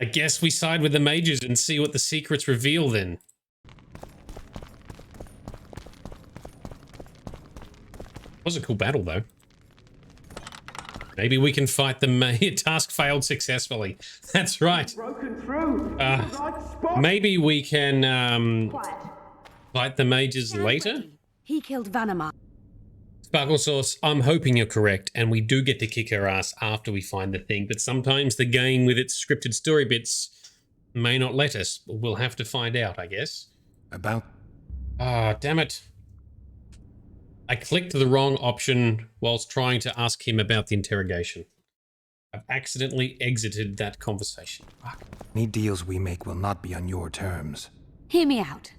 I guess we side with the mages and see what the secrets reveal then. Was a cool battle though. Maybe we can fight the task failed successfully. That's right. Maybe we can fight the mages later. He killed Vanamar. Sparkle Sauce, I'm hoping you're correct, and we do get to kick her ass after we find the thing, but sometimes the game with its scripted story bits may not let us. We'll have to find out, I guess. About? Ah, damn it. I clicked the wrong option whilst trying to ask him about the interrogation. I've accidentally exited that conversation. Fuck. Any deals we make will not be on your terms. Hear me out.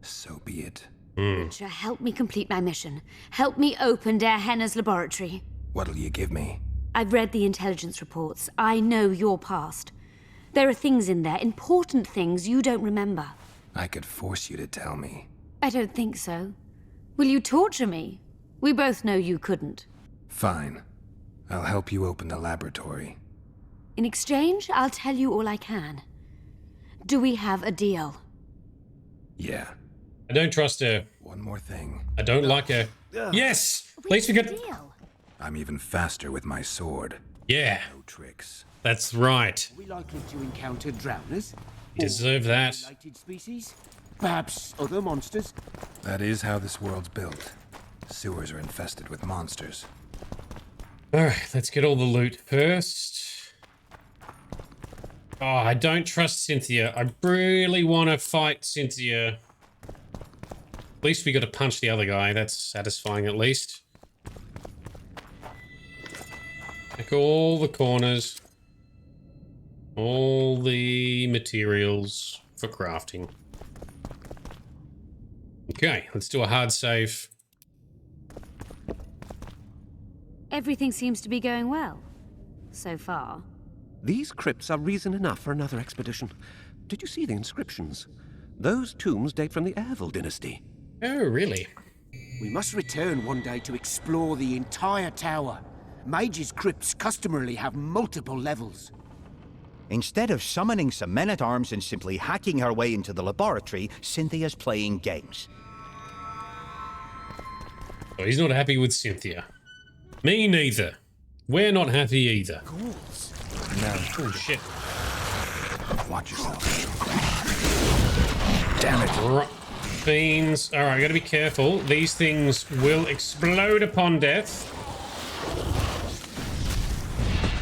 So be it. Witcher, help me complete my mission. Help me open Der Henna's laboratory. What'll you give me? I've read the intelligence reports. I know your past. There are things in there, important things you don't remember. I could force you to tell me. I don't think so. Will you torture me? We both know you couldn't. Fine. I'll help you open the laboratory. In exchange, I'll tell you all I can. Do we have a deal? Yeah. I don't trust her. One more thing. I don't like her. Yes! At least we got... I'm even faster with my sword. Yeah. No tricks. That's right. Are we likely to encounter drowners? You deserve that. Related species? Perhaps other monsters? That is how this world's built. Sewers are infested with monsters. Alright, let's get all the loot first. Oh, I don't trust Cynthia. I really want to fight Cynthia. At least we got to punch the other guy. That's satisfying at least. Check all the corners. All the materials for crafting. Okay, let's do a hard save. Everything seems to be going well. So far. These crypts are reason enough for another expedition. Did you see the inscriptions? Those tombs date from the Ervil dynasty. Oh, really? We must return one day to explore the entire tower. Mages' crypts customarily have multiple levels. Instead of summoning some men-at-arms and simply hacking her way into the laboratory, Cynthia's playing games. Oh, he's not happy with Cynthia. Me neither. We're not happy either. Ghouls. No. Oh, shit. Watch yourself. Damn it. Fiends. Alright, gotta be careful. These things will explode upon death.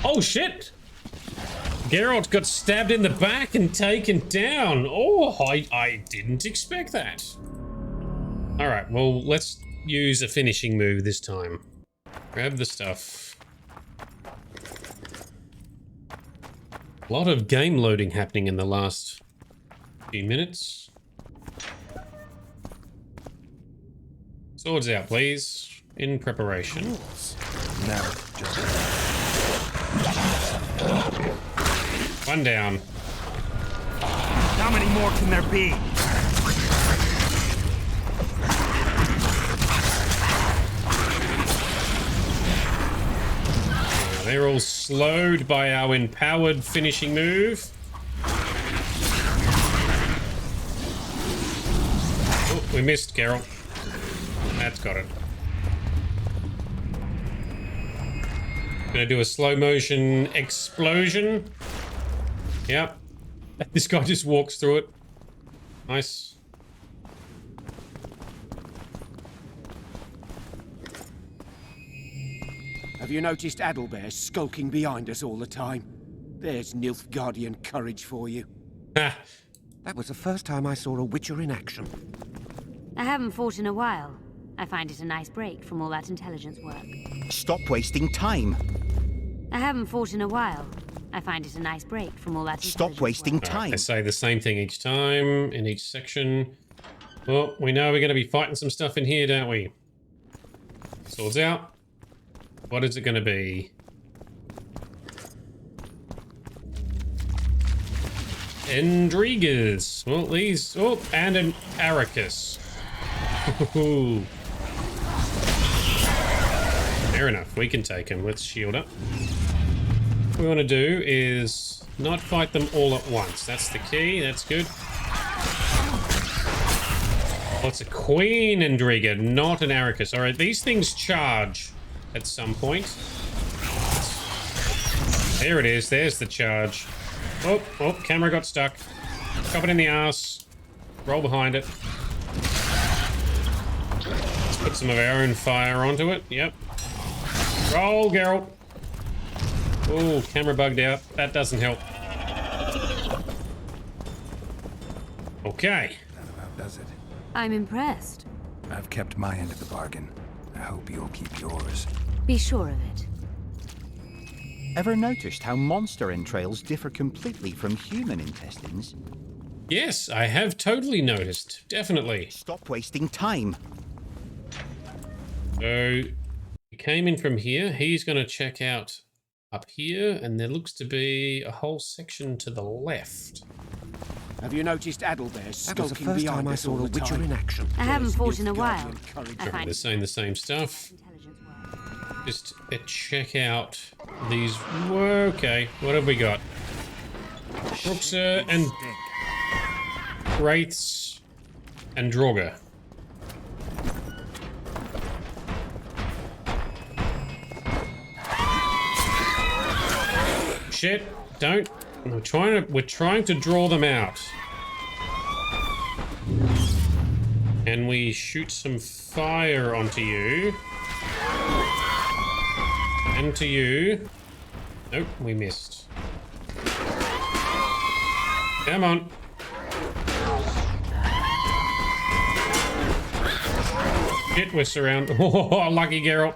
Oh, shit! Geralt got stabbed in the back and taken down. Oh, I didn't expect that. Alright, well, let's use a finishing move this time. Grab the stuff. A lot of game loading happening in the last few minutes. Swords out, please. In preparation. No, just... One down. How many more can there be? They're all slowed by our empowered finishing move. Oh, we missed Geralt. That's got it. Gonna do a slow motion explosion. Yep. This guy just walks through it. Nice. Have you noticed Adalbear skulking behind us all the time? There's Nilfgaardian courage for you. Ha! That was the first time I saw a Witcher in action. I haven't fought in a while. I find it a nice break from all that intelligence work. Stop wasting time. I haven't fought in a while. I find it a nice break from all that Stop wasting work. time. I say the same thing each time, in each section. Well, we know we're going to be fighting some stuff in here, don't we? Swords out. What is it going to be? Endrigas. Well, these... Oh, and an Aracus. Fair enough. We can take him. Let's shield up. What we want to do is not fight them all at once. That's the key. That's good. Oh, it's a Queen Endriga, not an Arrakis. All right, these things charge at some point. There it is. There's the charge. Oh, camera got stuck. Chop it in the ass. Roll behind it. Let's put some of our own fire onto it. Yep. Roll, Geralt. Oh, camera bugged out. That doesn't help. Okay. That about does it. I'm impressed. I've kept my end of the bargain. I hope you'll keep yours. Be sure of it. Ever noticed how monster entrails differ completely from human intestines? Yes, I have totally noticed. Definitely. Stop wasting time. So, he came in from here. He's going to check out up here, and there looks to be a whole section to the left. Have you noticed Adalbert That was the skulking first behind time I us saw all a the Witcher time? in action. I haven't Yes, fought in a his while. guardian courage. I find They're saying the same stuff. intelligence work. Just check out these. Whoa, okay, what have we got? Bruxa and Wraiths and Draugr. Shit! Don't. We're trying to draw them out. Can we shoot some fire onto you? And to you. Nope, we missed. Come on. Shit, we're surrounded. Oh, lucky Geralt.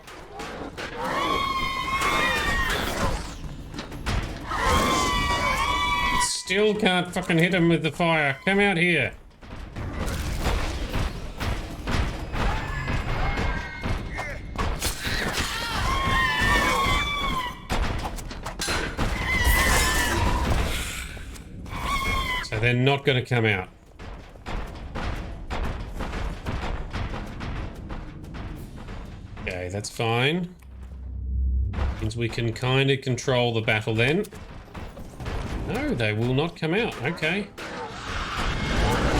Still can't fucking hit him with the fire. Come out here. So they're not going to come out. Okay, that's fine. Means we can kind of control the battle then. No, they will not come out. Okay.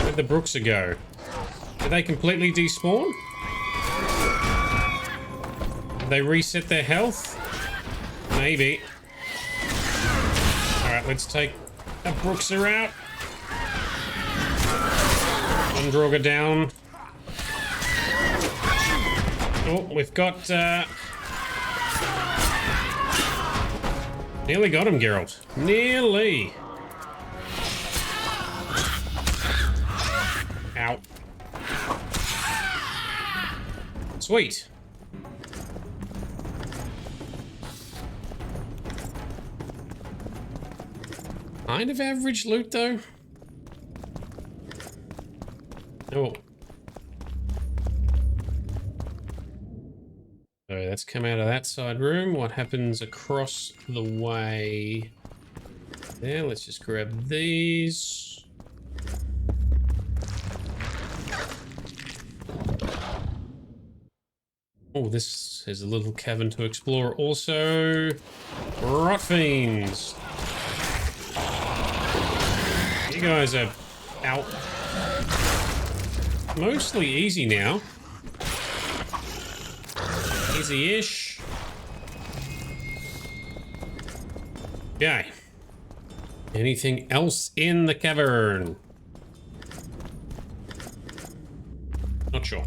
Where'd the Bruxa go? Did they completely despawn? Did they reset their health? Maybe. Alright, let's take a Bruxa out. One Draugr down. Oh, we've got... Nearly got him, Geralt. Nearly. Ow. Sweet. Kind of average loot, though. Oh. So that's come out of that side room. What happens across the way there? Let's just grab these. Oh, this is a little cavern to explore also. Rot fiends. You guys are out. Mostly easy now. Easy-ish. Okay. Anything else in the cavern? Not sure.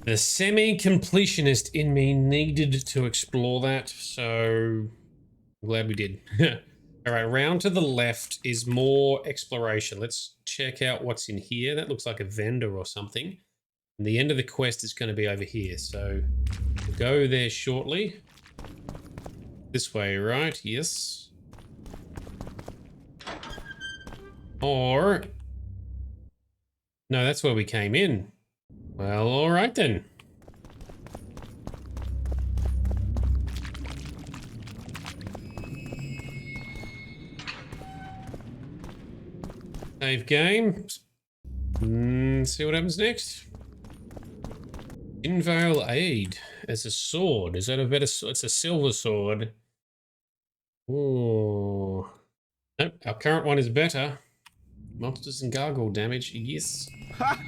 The semi-completionist in me needed to explore that, so I'm glad we did. All right, round to the left is more exploration. Let's check out what's in here. That looks like a vendor or something. And the end of the quest is going to be over here, so we'll go there shortly. This way, right? Yes. Or... no, that's where we came in. Well, all right then. Save game. See what happens next. Invail Aid as a sword. Is that a better sword? It's a silver sword. Ooh. Nope, our current one is better. Monsters and gargoyle damage, yes. Ha!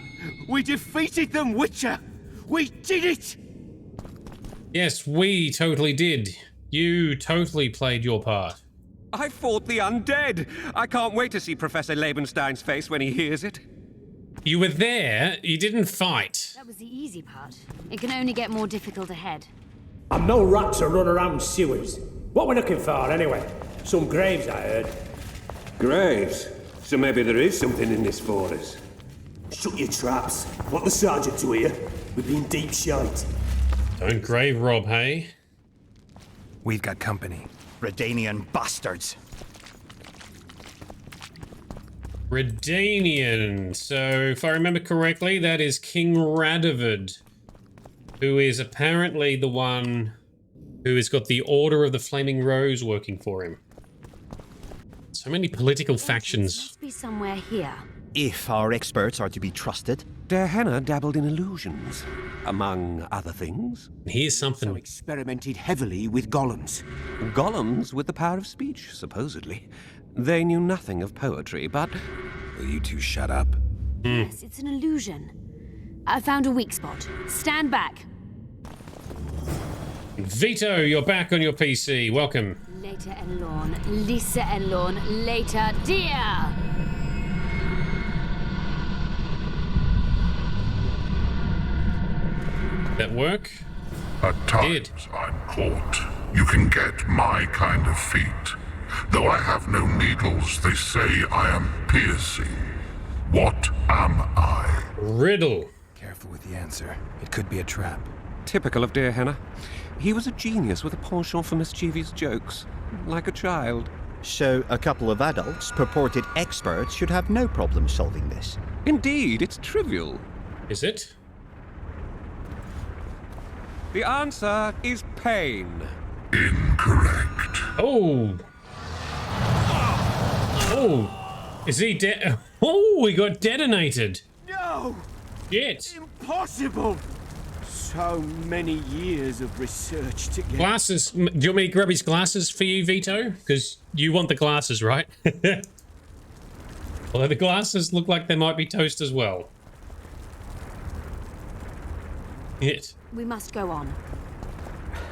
We defeated them, Witcher! We did it! Yes, we totally did. You totally played your part. I fought the undead! I can't wait to see Professor Labenstein's face when he hears it. You were there, you didn't fight. That was the easy part. It can only get more difficult ahead. And no rats are running around sewers. What we're looking for, anyway? Some graves, I heard. Graves? So maybe there is something in this for us. Shut your traps. Want the sergeant to hear? We've been deep shite. Don't grave rob, hey? We've got company. Redanian bastards. Redanian. So, if I remember correctly, that is King Radovid, who is apparently the one who has got the Order of the Flaming Rose working for him. So many political factions. Must be somewhere here. If our experts are to be trusted. Der Henner dabbled in illusions, among other things. Here's something. So experimented heavily with golems. Golems with the power of speech, supposedly. They knew nothing of poetry, but... Will you two shut up? Yes, it's an illusion. I found a weak spot. Stand back. Vito, you're back on your PC. Welcome. Later, Enlorn. Lisa Enlorn. Later, dear. That work? At times I'm caught. You can get my kind of feat. Though I have no needles, they say I am piercing. What am I? Riddle. Careful with the answer. It could be a trap. Typical of Der Henner. He was a genius with a penchant for mischievous jokes, like a child. So a couple of adults, purported experts, should have no problem solving this. Indeed, it's trivial. Is it? The answer is pain. Incorrect. Oh. Oh. Is he dead? Oh, he got detonated. No! Shit. Impossible! So many years of research to get... Glasses. Do you want me to grab his glasses for you, Vito? Because you want the glasses, right? Although the glasses look like they might be toast as well. It. We must go on.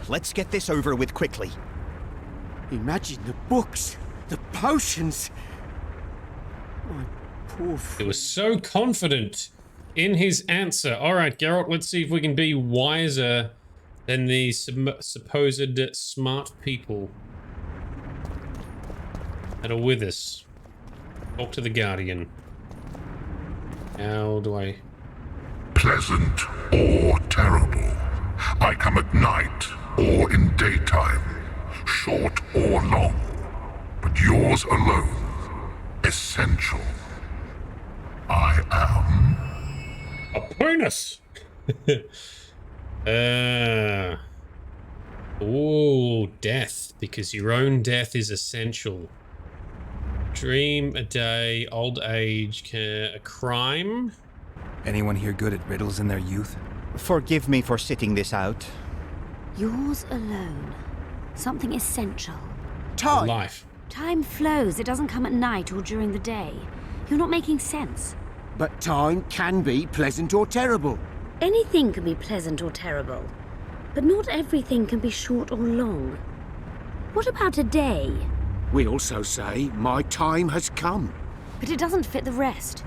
Let's get this over with quickly. Imagine the books, the potions. My poor It friend. was so confident in his answer. All right, Geralt, let's see if we can be wiser than the supposed smart people that are with us. Talk to the Guardian. How do I... Pleasant or terrible. I come at night or in daytime, short or long, but yours alone, essential. I am... A penis! Oh, death, because your own death is essential. Dream, a day, old age, a crime? Anyone here good at riddles in their youth? Forgive me for sitting this out. Yours alone. Something essential. Time! Life. Time flows. It doesn't come at night or during the day. You're not making sense. But time can be pleasant or terrible. Anything can be pleasant or terrible. But not everything can be short or long. What about a day? We also say, my time has come. But it doesn't fit the rest.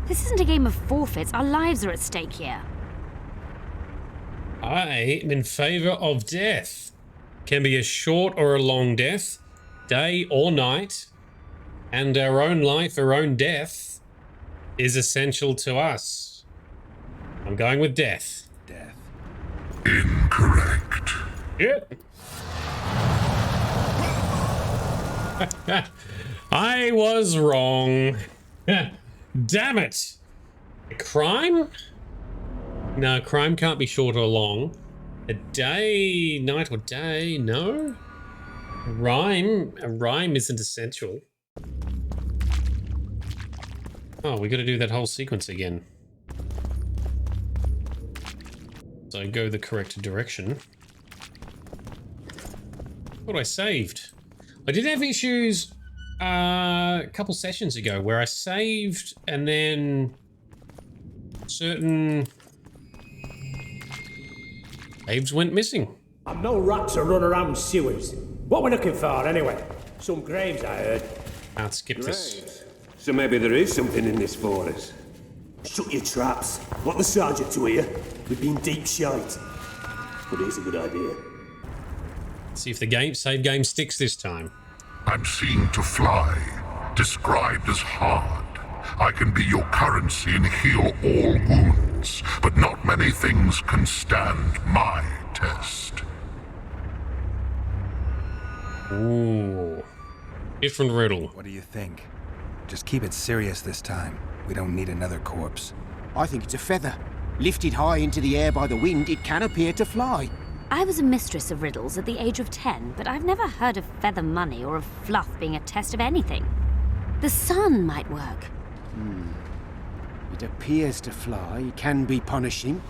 This isn't a game of forfeits. Our lives are at stake here. I am in favor of death. Can be a short or a long death, day or night, and our own life, our own death, is essential to us. I'm going with death. Death. Incorrect. Yep. I was wrong. Damn it. A crime? No, crime can't be short or long. A day, night or day, no. A rhyme isn't essential. Oh, we gotta do that whole sequence again. So I go the correct direction. What I saved? I did have issues a couple sessions ago where I saved and then certain saves went missing. And no rats are running around sewers. What we're looking for, anyway? Some graves, I heard. Can't skip this. Right. So maybe there is something in this for us. Shut your traps. Want the sergeant to hear? We've been deep shite. But here's a good idea. See if the save game sticks this time. I'm seen to fly, described as hard. I can be your currency and heal all wounds, but not many things can stand my test. Ooh. Different riddle. What do you think? Just keep it serious this time. We don't need another corpse. I think it's a feather. Lifted high into the air by the wind, it can appear to fly. I was a mistress of riddles at the age of 10, but I've never heard of feather money or of fluff being a test of anything. The sun might work. It appears to fly, can be punishing.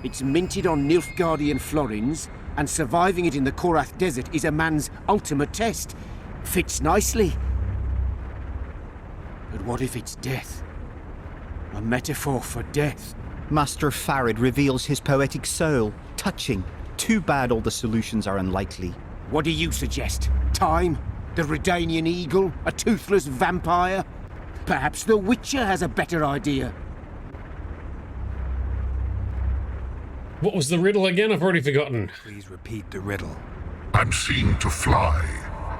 It's minted on Nilfgaardian florins, and surviving it in the Korath Desert is a man's ultimate test. Fits nicely. But what if it's death? A metaphor for death. Master Farid reveals his poetic soul. Touching. Too bad all the solutions are unlikely. What do you suggest? Time? The Redanian eagle? A toothless vampire? Perhaps the Witcher has a better idea. What was the riddle again? I've already forgotten. Please repeat the riddle. I'm seen to fly,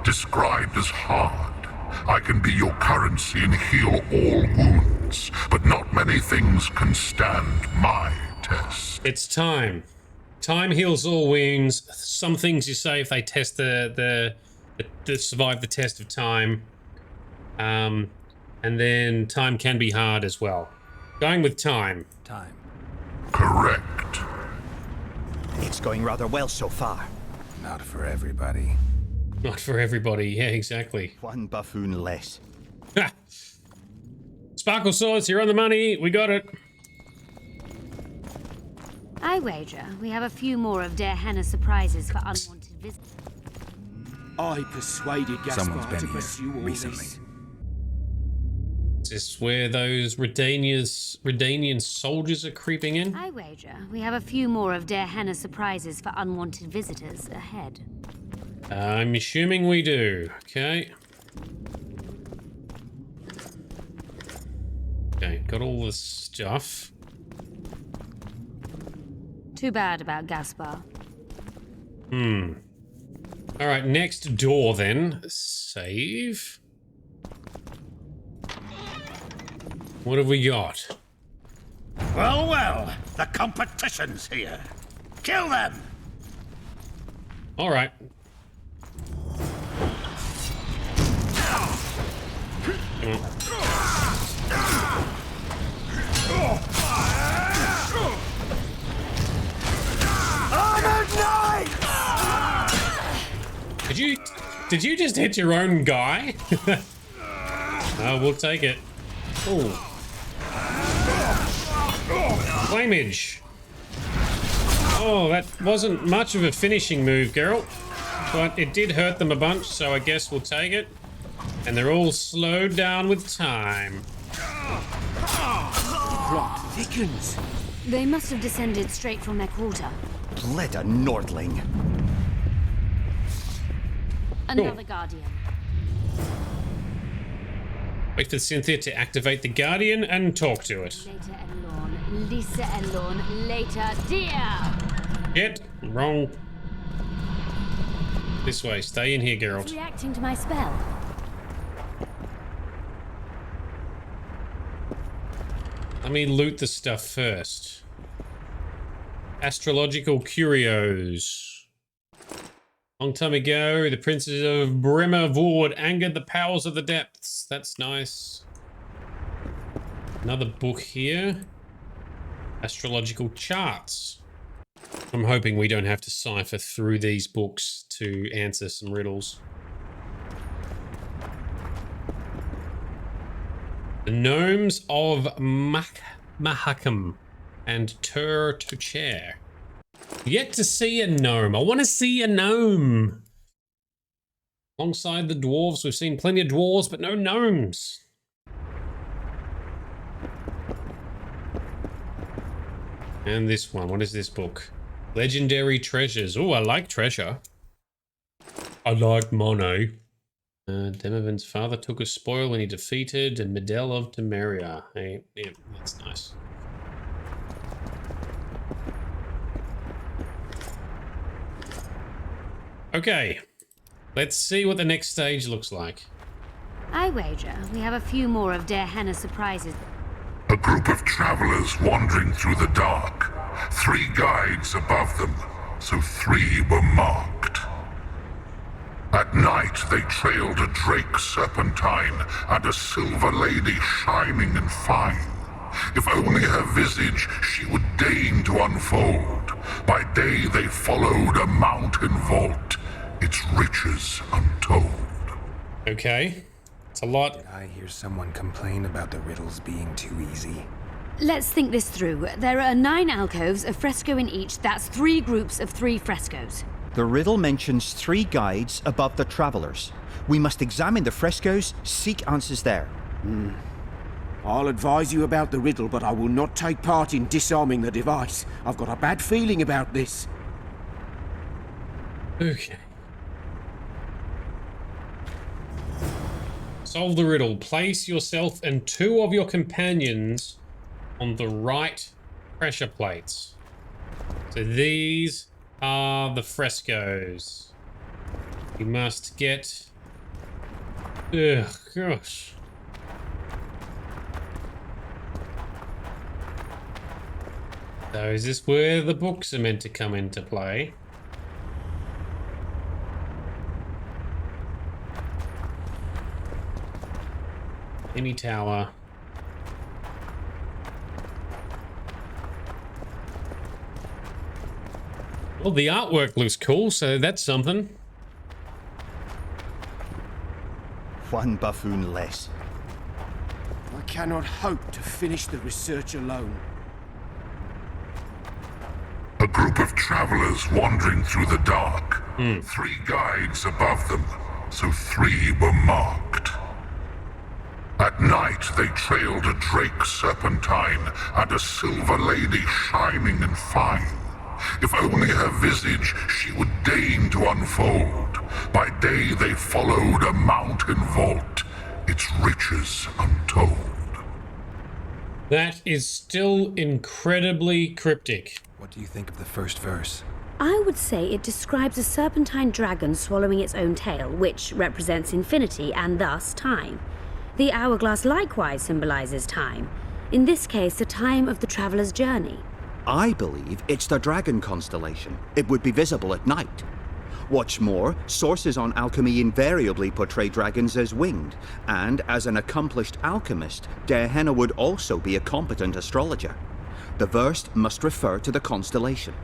described as hard. I can be your currency and heal all wounds, but not many things can stand my test. It's time. Time heals all wounds. Some things you say if they test the survive the test of time. And then time can be hard as well. Going with time. Time. Correct. It's going rather well so far. Not for everybody. Not for everybody. Yeah, exactly. One buffoon less. Ha! Sparkle swords, you're on the money. We got it. I wager we have a few more of Der Henne's surprises for unwanted visitors. I persuaded Someone's Gaspar to been pursue here all recently. this. Is this where those Redanian soldiers are creeping in? I wager we have a few more of Der Henne's surprises for unwanted visitors ahead. I'm assuming we do. Okay. Okay, got all this stuff. Too bad about Gaspar. All right, next door then. Save. What have we got? Well, well, the competition's here. Kill them! All right. Did you just hit your own guy? Oh, we'll take it. Oh. Flamage. Oh, that wasn't much of a finishing move, Geralt. But it did hurt them a bunch, so I guess we'll take it. And they're all slowed down with time. Plot thickens. They must have descended straight from their quarter. Bleda Nordling. Another Guardian. Wait for Cynthia to activate the Guardian and talk to it. Later Elorn, Lisa Elorn, later dear. Shit, wrong. This way, stay in here, It's Geralt. reacting to my spell. Let me loot the stuff first. Astrological curios. Long time ago, the princes of Bremer Vord angered the powers of the depths. That's nice. Another book here. Astrological charts. I'm hoping we don't have to cipher through these books to answer some riddles. The Gnomes of Mahakam and Tur Tochair. Yet to see a gnome. I want to see a gnome. Alongside the dwarves, we've seen plenty of dwarves, but no gnomes. And this one, what is this book? Legendary Treasures. Oh, I like treasure. I like money. Demovin's father took a spoil when he defeated Medell of Temeria. Hey, yeah, that's nice. Okay, let's see what the next stage looks like. I wager we have a few more of Der Henne's surprises. A group of travelers wandering through the dark. 3 guides above them, so 3 were marked. At night they trailed a drake serpentine and a silver lady shining and fine. If only her visage she would deign to unfold. By day they followed a mountain vault, its riches untold. Okay, it's a lot. Did I hear someone complain about the riddles being too easy? Let's think this through. There are 9 alcoves, a fresco in each. That's 3 groups of 3 frescoes. The riddle mentions 3 guides above the travelers. We must examine the frescoes, seek answers there. I'll advise you about the riddle, but I will not take part in disarming the device. I've got a bad feeling about this. Okay. Solve the riddle. Place yourself and 2 of your companions on the right pressure plates. So these are the frescoes. You must get... Ugh, gosh. So is this where the books are meant to come into play? Any tower. Well, the artwork looks cool, so that's something. 1 buffoon less. I cannot hope to finish the research alone. A group of travelers wandering through the dark. 3 guides above them, so 3 were marked. At night they trailed a drake serpentine and a silver lady shining and fine. If only her visage she would deign to unfold. By day they followed a mountain vault, its riches untold. That is still incredibly cryptic. What do you think of the first verse? I would say it describes a serpentine dragon swallowing its own tail, which represents infinity and thus time. The hourglass likewise symbolizes time. In this case, the time of the traveler's journey. I believe it's the dragon constellation. It would be visible at night. What's more, sources on alchemy invariably portray dragons as winged, and as an accomplished alchemist, Der Henne would also be a competent astrologer. The verse must refer to the constellation.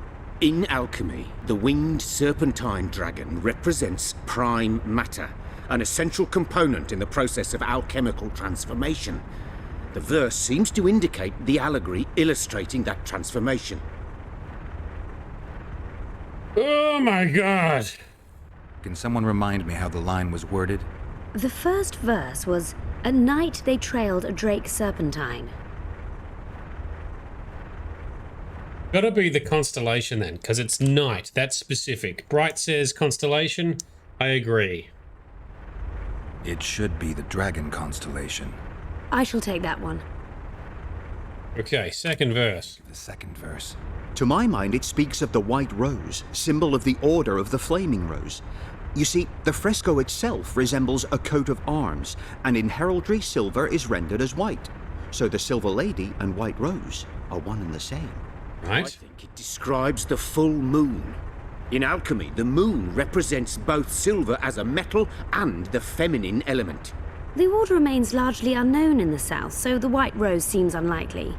In alchemy, the winged serpentine dragon represents prime matter, an essential component in the process of alchemical transformation. The verse seems to indicate the allegory illustrating that transformation. Oh my god! Can someone remind me how the line was worded? The first verse was, "At night they trailed a drake serpentine." Gotta be the constellation then, because it's night. That's specific. Bright says constellation. I agree. It should be the dragon constellation. I shall take that one. Okay, second verse. The second verse. To my mind, it speaks of the white rose, symbol of the Order of the Flaming Rose. You see, the fresco itself resembles a coat of arms, and in heraldry, silver is rendered as white. So the Silver Lady and White Rose are one and the same. Right. I think it describes the full moon. In alchemy, the moon represents both silver as a metal and the feminine element. The order remains largely unknown in the south, so the White Rose seems unlikely.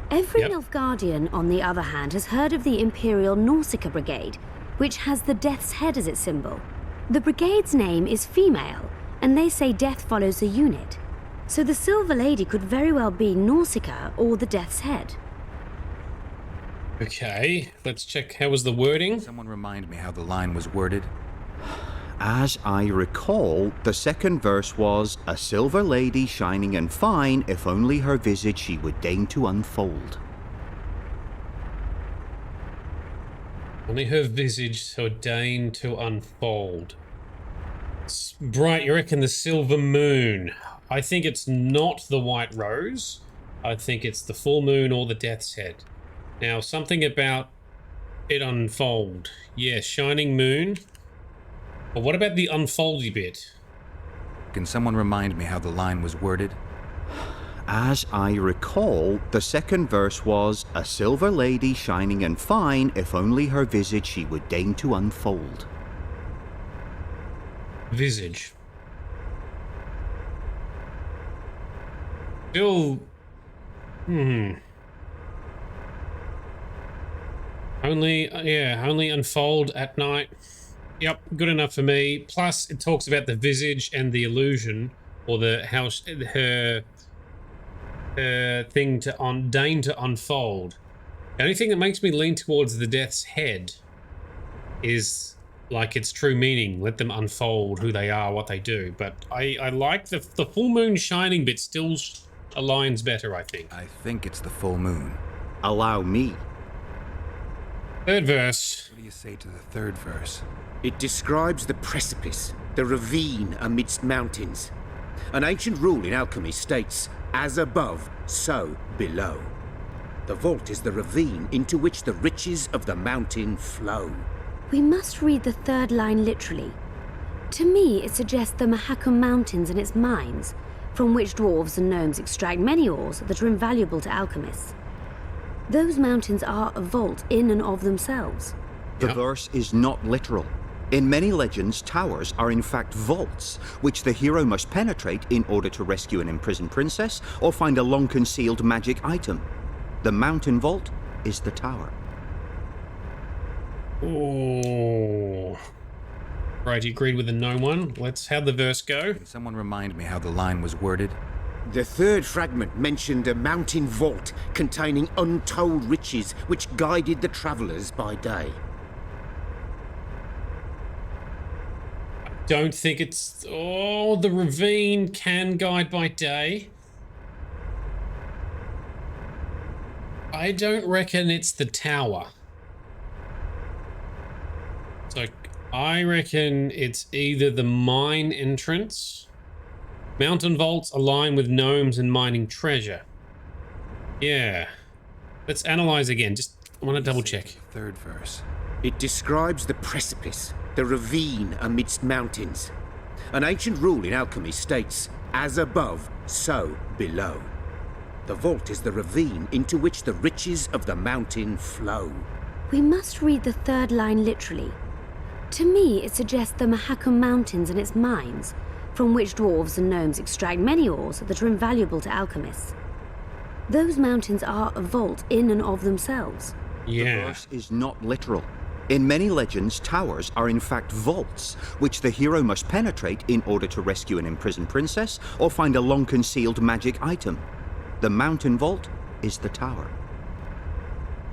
Every Nilfgaardian, on the other hand, has heard of the Imperial Nausicaa Brigade, which has the Death's Head as its symbol. The brigade's name is female, and they say death follows the unit. So the Silver Lady could very well be Nausicaa or the Death's Head. Okay, let's check. How was the wording? Someone remind me how the line was worded. As I recall, the second verse was, "A silver lady shining and fine, if only her visage she would deign to unfold." Only her visage so deign to unfold. Bright, you reckon the silver moon? I think it's not the white rose. I think it's the full moon or the death's head. Now, something about it unfold. Yeah, shining moon. But what about the unfoldy bit? Can someone remind me how the line was worded? As I recall, the second verse was, "A silver lady shining and fine, if only her visage she would deign to unfold." Visage. Still... Only unfold at night. Yep, good enough for me. Plus, it talks about the visage and the illusion, or the house, her thing to deign to unfold. The only thing that makes me lean towards the death's head is like its true meaning. Let them unfold who they are, what they do. But I like the full moon shining bit. Still aligns better, I think. I think it's the full moon. Allow me. Third verse. What do you say to the third verse? It describes the precipice, the ravine amidst mountains. An ancient rule in alchemy states, "As above, so below." The vault is the ravine into which the riches of the mountain flow. We must read the third line literally. To me, it suggests the Mahakam Mountains and its mines, from which dwarves and gnomes extract many ores that are invaluable to alchemists. Those mountains are a vault in and of themselves. The verse is not literal. In many legends, towers are in fact vaults, which the hero must penetrate in order to rescue an imprisoned princess or find a long-concealed magic item. The mountain vault is the tower. Oh. Right, you agreed with the gnome one. How'd the verse go? Can someone remind me how the line was worded? The third fragment mentioned a mountain vault containing untold riches which guided the travellers by day. Don't think it's... Oh, the ravine can guide by day. I don't reckon it's the tower. So I reckon it's either the mine entrance. Mountain vaults align with gnomes and mining treasure. Yeah. Let's analyze again. I want to double check. Third verse. It describes the precipice, the ravine amidst mountains. An ancient rule in alchemy states, "As above, so below." The vault is the ravine into which the riches of the mountain flow. We must read the third line literally. To me, it suggests the Mahakam Mountains and its mines, from which dwarves and gnomes extract many ores that are invaluable to alchemists. Those mountains are a vault in and of themselves. Yeah. The verse is not literal. In many legends, towers are in fact vaults, which the hero must penetrate in order to rescue an imprisoned princess or find a long-concealed magic item. The mountain vault is the tower.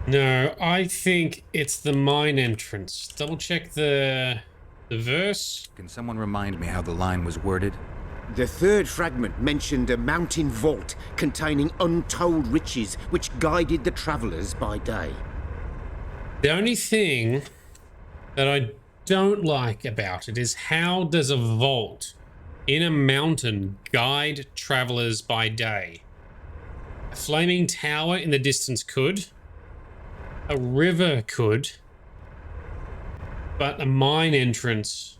No, I think it's the mine entrance. Double check the verse. Can someone remind me how the line was worded? The third fragment mentioned a mountain vault containing untold riches which guided the travellers by day. The only thing that I don't like about it is how does a vault in a mountain guide travelers by day? A flaming tower in the distance could. A river could. But a mine entrance,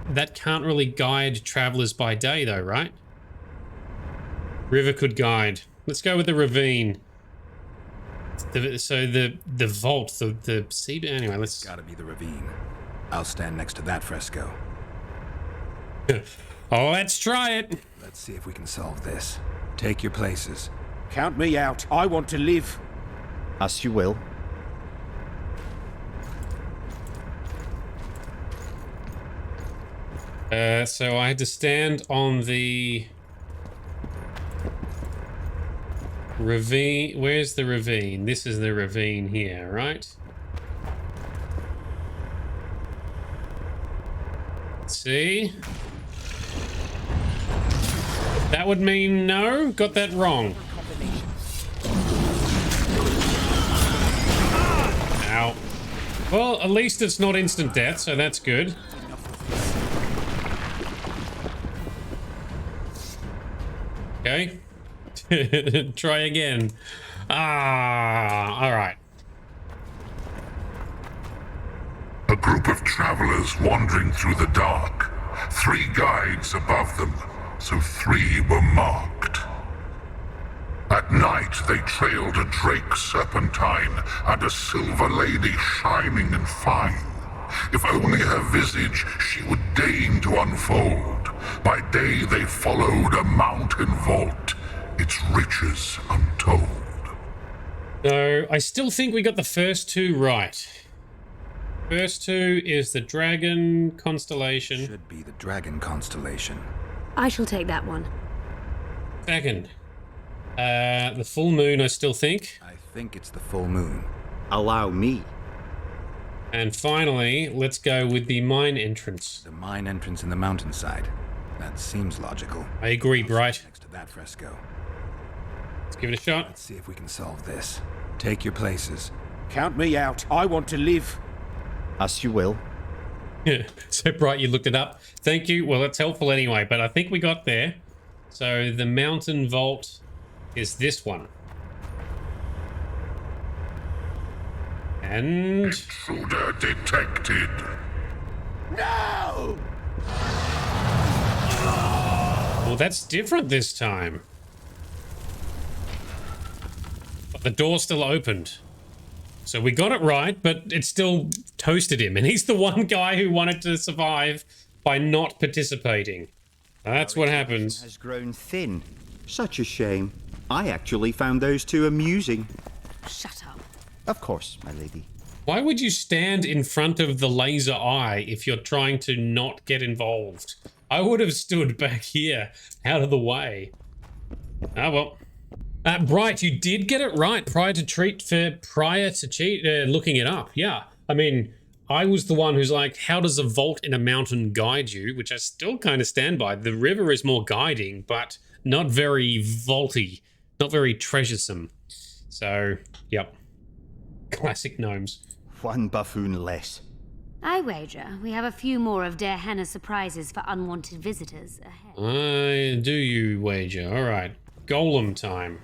that can't really guide travelers by day though, right? River could guide. Let's go with the ravine. So the vault, the sea. Anyway, let's. Gotta be the ravine. I'll stand next to that fresco. Oh, let's try it. Let's see if we can solve this. Take your places. Count me out. I want to live. As you will. So I had to stand on the Ravine. Where's the ravine? This is the ravine here, right? Let's see. That would mean no. Got that wrong. Ow. Well, at least it's not instant death, so that's good. Okay. Try again. Alright. A group of travelers wandering through the dark. 3 guides above them, so 3 were marked. At night, they trailed a drake serpentine and a silver lady shining and fine. If only her visage she would deign to unfold. By day they followed a mountain vault, its riches untold. So, I still think we got the first 2 right. First 2 is the dragon constellation. Should be the dragon constellation. I shall take that one. Second. The full moon, I still think. I think it's the full moon. Allow me. And finally, let's go with the mine entrance. The mine entrance in the mountainside. That seems logical. I agree, Bright. Next to that fresco. Let's give it a shot. Let's see if we can solve this. Take your places. Count me out. I want to live. As you will. Yeah. So, Bright, you looked it up. Thank you. Well, that's helpful anyway, but I think we got there. So, the mountain vault is this one. And... Intruder detected. No! Well, that's different this time. But the door still opened. So we got it right, but it still toasted him. And he's the one guy who wanted to survive by not participating. That's what happens. Has grown thin. Such a shame. I actually found those 2 amusing. Shut up. Of course, my lady. Why would you stand in front of the laser eye if you're trying to not get involved? I would have stood back here, out of the way. Ah, well. Bright, you did get it right prior to looking it up. Yeah. I mean, I was the one who's like, how does a vault in a mountain guide you? Which I still kind of stand by. The river is more guiding, but not very vaulty. Not very treasuresome. So, yep. Classic gnomes. 1 buffoon less. I wager we have a few more of Der Henne's surprises for unwanted visitors ahead. Do you wager? Alright. Golem time.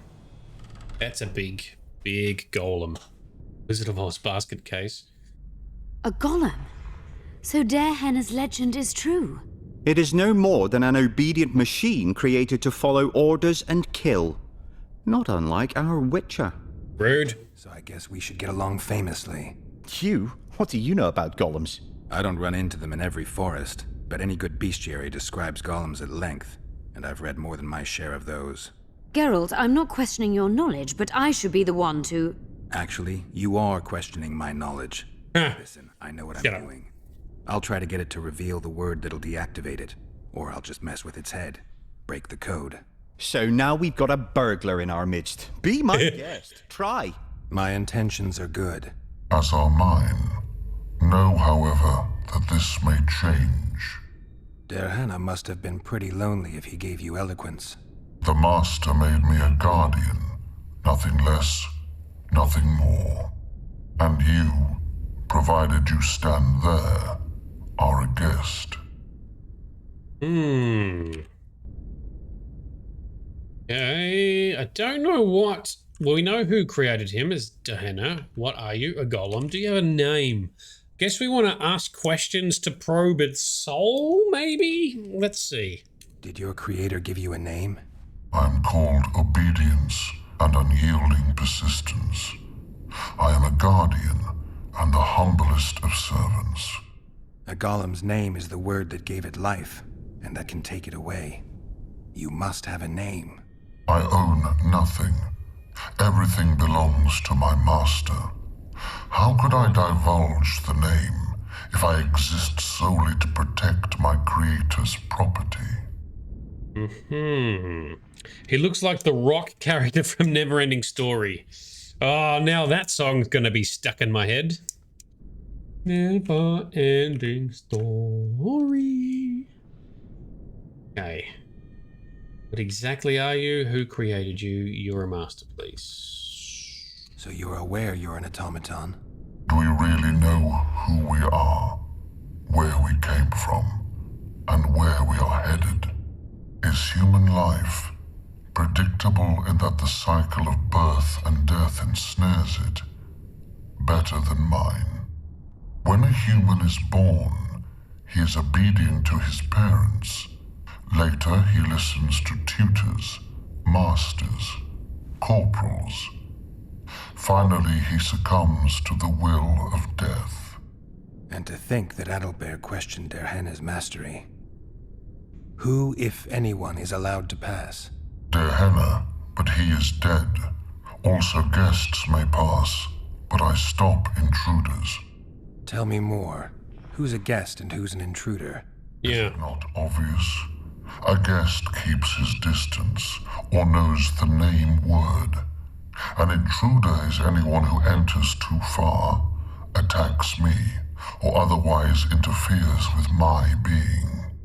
That's a big, big golem. Wizard of Oz basket case. A golem? So Der Henne's legend is true? It is no more than an obedient machine created to follow orders and kill. Not unlike our Witcher. Rude. So I guess we should get along famously. You? What do you know about golems? I don't run into them in every forest, but any good bestiary describes golems at length, and I've read more than my share of those. Geralt, I'm not questioning your knowledge, but I should be the one to... Actually, you are questioning my knowledge. Listen, I know what I'm doing. I'll try to get it to reveal the word that'll deactivate it, or I'll just mess with its head. Break the code. So now we've got a burglar in our midst. Be my guest. Try. My intentions are good. As are mine. Know, however, that this may change. Der Henne must have been pretty lonely if he gave you eloquence. The Master made me a guardian. Nothing less, nothing more. And you, provided you stand there, are a guest. Okay, I don't know what... Well, we know who created him as Der Henne. What are you? A golem? Do you have a name? Guess we want to ask questions to probe its soul, maybe? Let's see. Did your creator give you a name? I'm called obedience and unyielding persistence. I am a guardian and the humblest of servants. A golem's name is the word that gave it life, and that can take it away. You must have a name. I own nothing. Everything belongs to my master. How could I divulge the name if I exist solely to protect my creator's property? He looks like the rock character from Neverending Story. Oh, now that song's gonna be stuck in my head. Never-ending story. Okay. What exactly are you? Who created you? You're a masterpiece. So you're aware you're an automaton? Do we really know who we are, where we came from, and where we are headed? Is human life predictable in that the cycle of birth and death ensnares it, better than mine? When a human is born, he is obedient to his parents. Later, he listens to tutors, masters, corporals. Finally, he succumbs to the will of death. And to think that Adalbert questioned Derhenna's mastery. Who, if anyone, is allowed to pass? Derhenna, but he is dead. Also guests may pass, but I stop intruders. Tell me more. Who's a guest and who's an intruder? Yeah. Is it not obvious? A guest keeps his distance, or knows the name word. An intruder is anyone who enters too far, attacks me, or otherwise interferes with my being.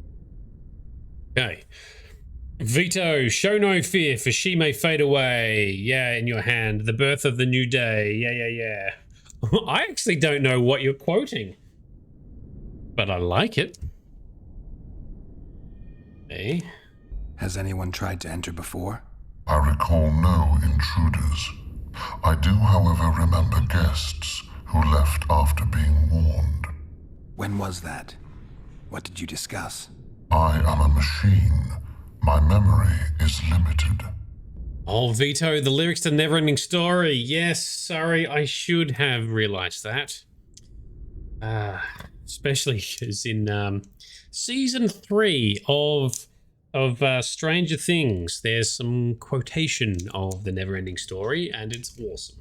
Okay. Veto, show no fear, for she may fade away. Yeah, in your hand, the birth of the new day. Yeah. I actually don't know what you're quoting, but I like it. Okay. Has anyone tried to enter before? I recall no intruders. I do, however, remember guests who left after being warned. When was that? What did you discuss? I am a machine. My memory is limited. Oh, Vito, the lyrics to Neverending Story. Yes, sorry, I should have realized that. Especially because in season 3 of Stranger Things, there's some quotation of the Neverending Story, and it's awesome.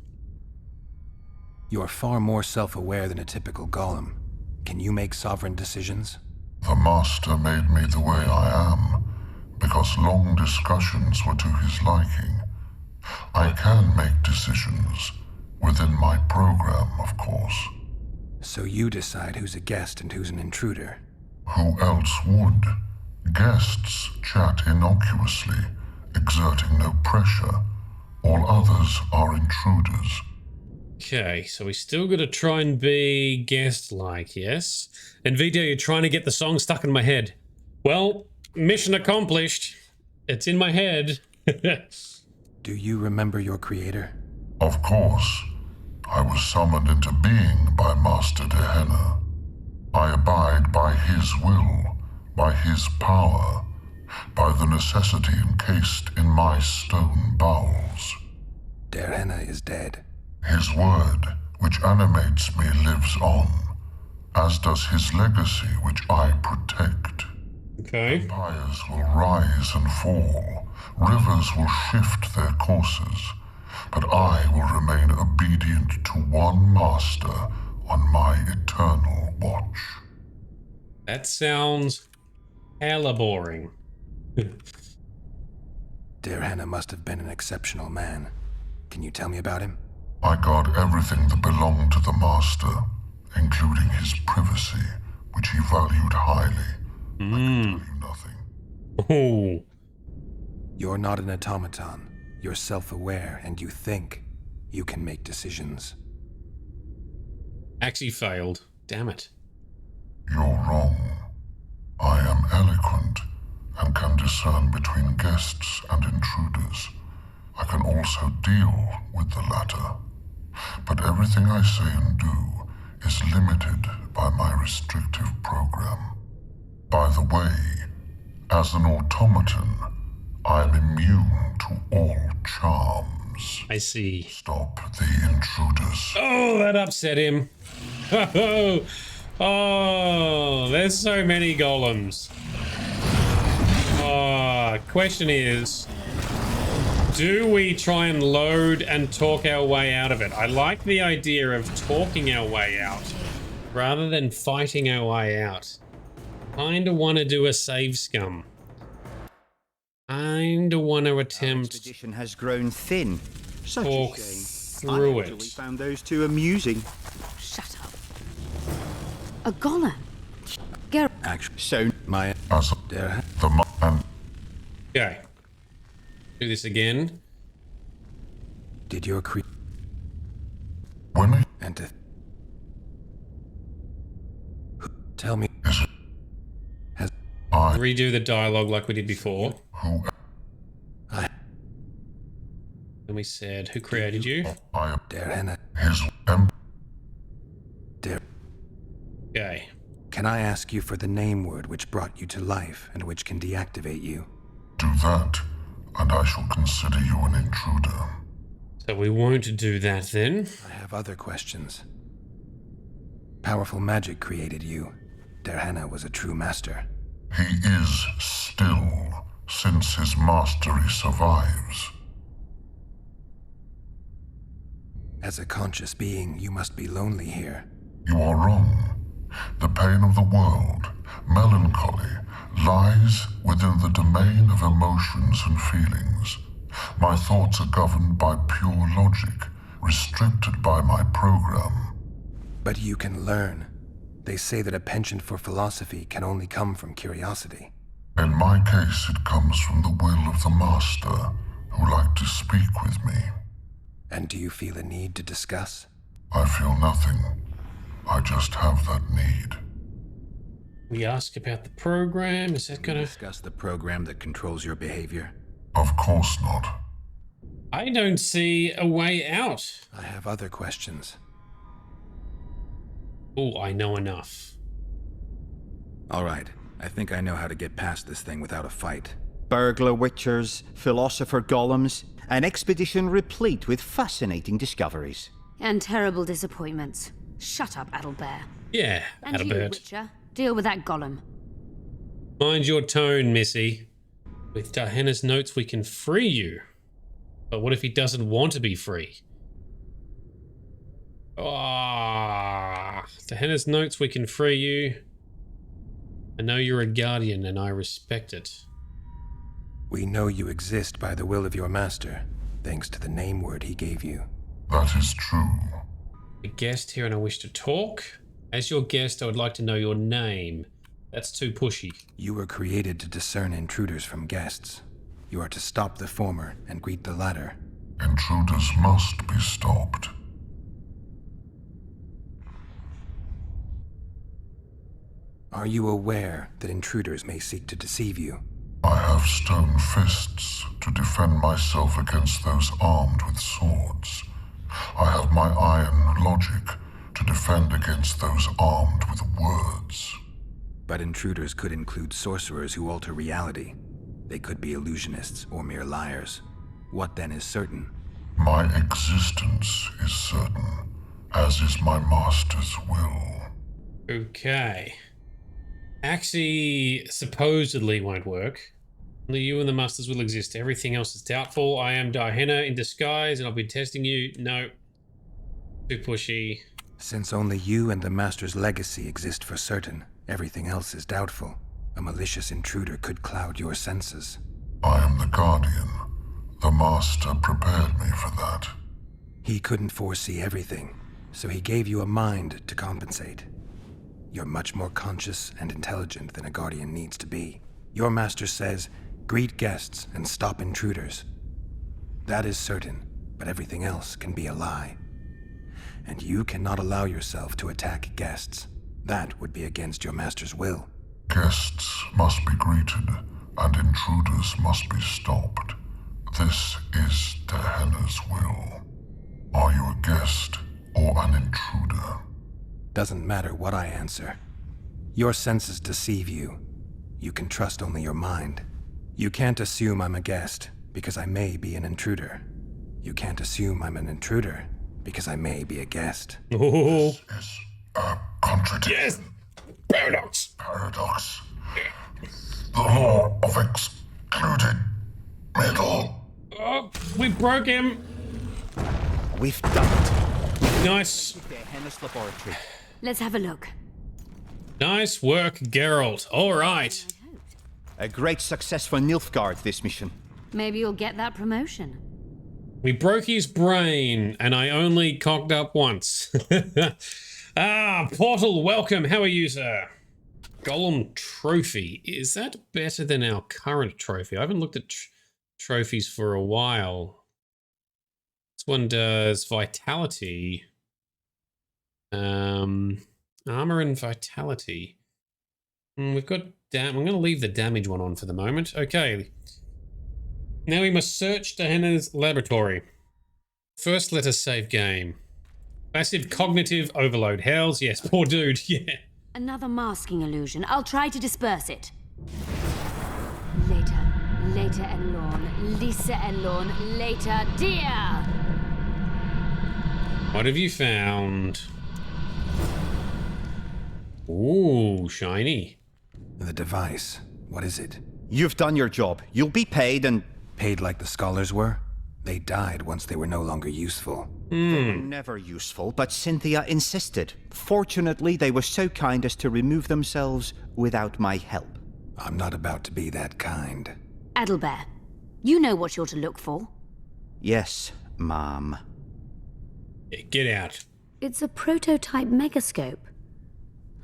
You're far more self-aware than a typical golem. Can you make sovereign decisions? The master made me the way I am, because long discussions were to his liking. I can make decisions, within my program, of course. So you decide who's a guest and who's an intruder? Who else would? Guests chat innocuously, exerting no pressure. All others are intruders. Okay, so we still got to try and be guest-like, yes? And Vito, you're trying to get the song stuck in my head. Well, mission accomplished. It's in my head. Do you remember your creator? Of course. I was summoned into being by Master Derhenna. I abide by his will, by his power, by the necessity encased in my stone bowels. Derhenna is dead. His word, which animates me, lives on, as does his legacy, which I protect. Okay. Empires will rise and fall, rivers will shift their courses, but I will remain obedient to one master on my eternal watch. That sounds hella boring. Derhenna must have been an exceptional man. Can you tell me about him? I guard everything that belonged to the master, including his privacy, which he valued highly. I can tell you nothing. Oh. You're not an automaton. You're self-aware, and you think you can make decisions. Actually failed. Damn it. You're wrong. I am eloquent and can discern between guests and intruders. I can also deal with the latter. But everything I say and do is limited by my restrictive program. By the way, as an automaton, I am immune to all charms. I see. Stop the intruders. Oh, that upset him. Oh, there's so many golems. Question is, do we try and load and talk our way out of it? I like the idea of talking our way out rather than fighting our way out. Kinda want to do a save scum. Kinda want to attempt Expedition has grown thin. Such talk a shame. through I actually it. found those two amusing. Shut up. A golem. Geralt. Actually, So my As there. and Okay. Do this again. Did your when and to tell me is it has I Redo the dialogue like we did before. who And we said, who created you? I am Derhena his Der? Okay. Can I ask you for the name word which brought you to life and which can deactivate you? do that, and I shall consider you an intruder. So we won't do that then. I have other questions. Powerful magic created you. Derhena was a true master. He is still, since his mastery survives. As a conscious being, you must be lonely here. You are wrong. The pain of the world, melancholy, lies within the domain of emotions and feelings. My thoughts are governed by pure logic, restricted by my program. But you can learn. They say that a penchant for philosophy can only come from curiosity. In my case, it comes from the will of the Master, who liked to speak with me. And do you feel a need to discuss? I feel nothing. I just have that need. We ask about the program. Is that gonna... Discuss the program that controls your behavior? Of course not. I don't see a way out. I have other questions. Oh, I know enough. All right. I think I know how to get past this thing without a fight. burglar witchers, philosopher golems, an expedition replete with fascinating discoveries. And terrible disappointments. Shut up, Adelbear. Yeah, And you, Adalbert. Witcher, deal with that golem. Mind your tone, Missy. With Dahena's notes, we can free you. But what if he doesn't want to be free? Dahena's notes, we can free you. I know you're a guardian and I respect it. We know you exist by the will of your master, thanks to the name word he gave you. That is true. A guest here and I wish to talk. As your guest, I would like to know your name. That's too pushy. You were created to discern intruders from guests. You are to stop the former and greet the latter. Intruders must be stopped. Are you aware that intruders may seek to deceive you? I have stone fists to defend myself against those armed with swords. I have my iron logic to defend against those armed with words. But intruders could include sorcerers who alter reality. They could be illusionists or mere liars. What then is certain? My existence is certain, as is my master's will. Okay. Axie supposedly won't work. Only you and the masters will exist. Everything else is doubtful. I am Dahena in disguise and I'll be testing you. No. Too pushy. Since only you and the master's legacy exist for certain, everything else is doubtful. A malicious intruder could cloud your senses. I am the guardian. The master prepared me for that. He couldn't foresee everything, so he gave you a mind to compensate. You're much more conscious and intelligent than a guardian needs to be. Your master says, greet guests and stop intruders. That is certain, but everything else can be a lie. And you cannot allow yourself to attack guests. That would be against your master's will. Guests must be greeted, and intruders must be stopped. This is Dahena's will. Are you a guest or an intruder? Doesn't matter what I answer. Your senses deceive you. You can trust only your mind. You can't assume I'm a guest, because I may be an intruder. You can't assume I'm an intruder, because I may be a guest. Oh. This is a contradiction. Yes! Paradox! Paradox. The law of excluded middle. Oh, we broke him. We've done it. Nice. Dahena's laboratory. Let's have a look. Nice work, Geralt. All right. A great success for Nilfgaard, this mission. Maybe you'll get that promotion. We broke his brain, and I only cocked up once. Portal, welcome. How are you, sir? Golem trophy. Is that better than our current trophy? I haven't looked at trophies for a while. This one does vitality. Armor and vitality. We've got I'm going to leave the damage one on for the moment. Okay. Now we must search Diana's laboratory. First, let us save game. Massive cognitive overload. Hells yes, poor dude. Yeah. Another masking illusion. I'll try to disperse it. Later Elorn. Lisa Elorn. Later, dear. What have you found? Ooh, shiny. The device. What is it? You've done your job. You'll be paid and... Paid like the scholars were? They died once they were no longer useful. They were never useful, but Cynthia insisted. Fortunately, they were so kind as to remove themselves without my help. I'm not about to be that kind. Adalbert, you know what you're to look for. Yes, Mom. Get out. It's a prototype megascope.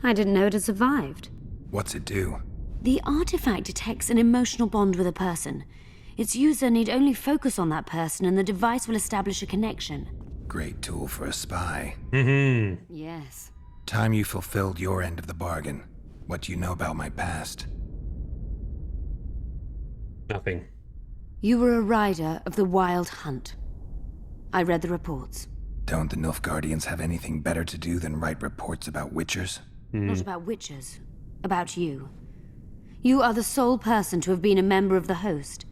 I didn't know it had survived. What's it do? The artifact detects an emotional bond with a person. Its user need only focus on that person and the device will establish a connection. Great tool for a spy. Yes. Time you fulfilled your end of the bargain. What do you know about my past? Nothing. You were a rider of the Wild Hunt. I read the reports. Don't the Nilfgaardians have anything better to do than write reports about witchers? Not about witchers. About you. You are the sole person to have been a member of the host.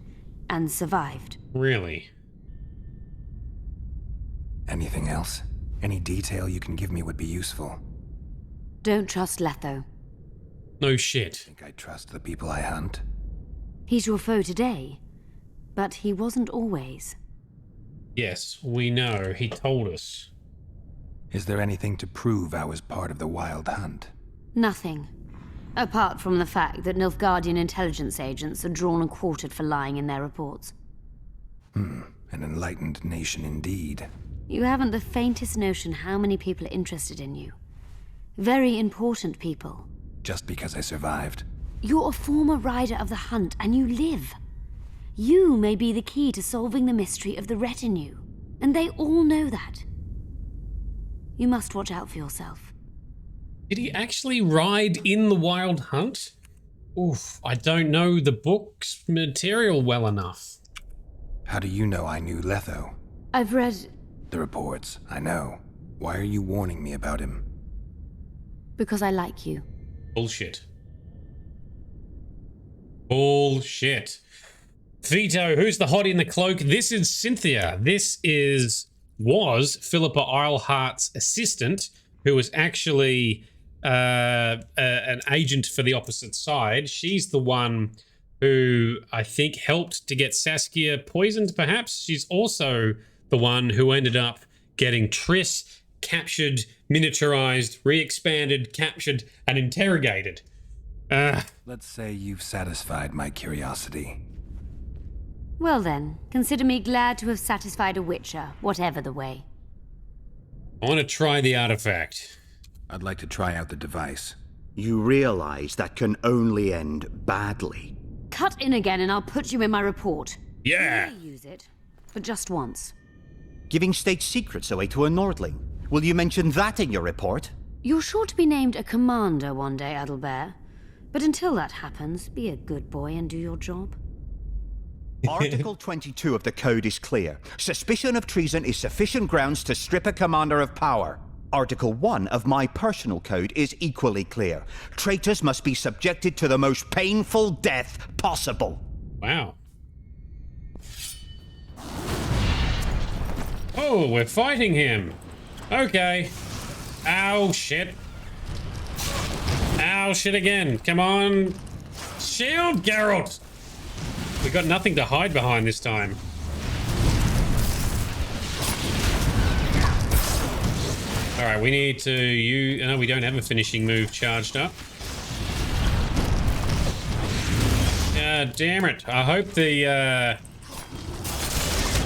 And survived. Really? Anything else? Any detail you can give me would be useful. Don't trust Letho. No shit. Think I trust the people I hunt? He's your foe today, but he wasn't always. Yes, we know. He told us. Is there anything to prove I was part of the Wild Hunt? Nothing. Apart from the fact that Nilfgaardian intelligence agents are drawn and quartered for lying in their reports. An enlightened nation indeed. You haven't the faintest notion how many people are interested in you. Very important people. Just because I survived? You're a former rider of the hunt, and you live. You may be the key to solving the mystery of the retinue, and they all know that. You must watch out for yourself. Did he actually ride in the Wild Hunt? Oof, I don't know the book's material well enough. How do you know I knew Letho? I've read... The reports, I know. Why are you warning me about him? Because I like you. Bullshit. Bullshit. Vito, who's the hottie in the cloak? This is Cynthia. This was Philippa Eilhart's assistant, who was actually an agent for the opposite side. She's the one who I think helped to get Saskia poisoned, perhaps. She's also the one who ended up getting Triss captured, miniaturized, re-expanded, captured, and interrogated. Let's say you've satisfied my curiosity. Well then, consider me glad to have satisfied a witcher, whatever the way. I want to try the artifact. I'd like to try out the device. You realize that can only end badly. Cut in again and I'll put you in my report. Yeah! You may use it, but just once. Giving state secrets away to a Nordling. Will you mention that in your report? You're sure to be named a commander one day, Adalbert. But until that happens, be a good boy and do your job. Article 22 of the Code is clear. Suspicion of treason is sufficient grounds to strip a commander of power. Article 1 of my personal code is equally clear. Traitors must be subjected to the most painful death possible. Wow. Oh, we're fighting him. Okay. Ow, shit. Ow, shit again. Come on. Shield, Geralt. We got nothing to hide behind this time. All right, we need to no, we don't have a finishing move charged up. damn it. I hope the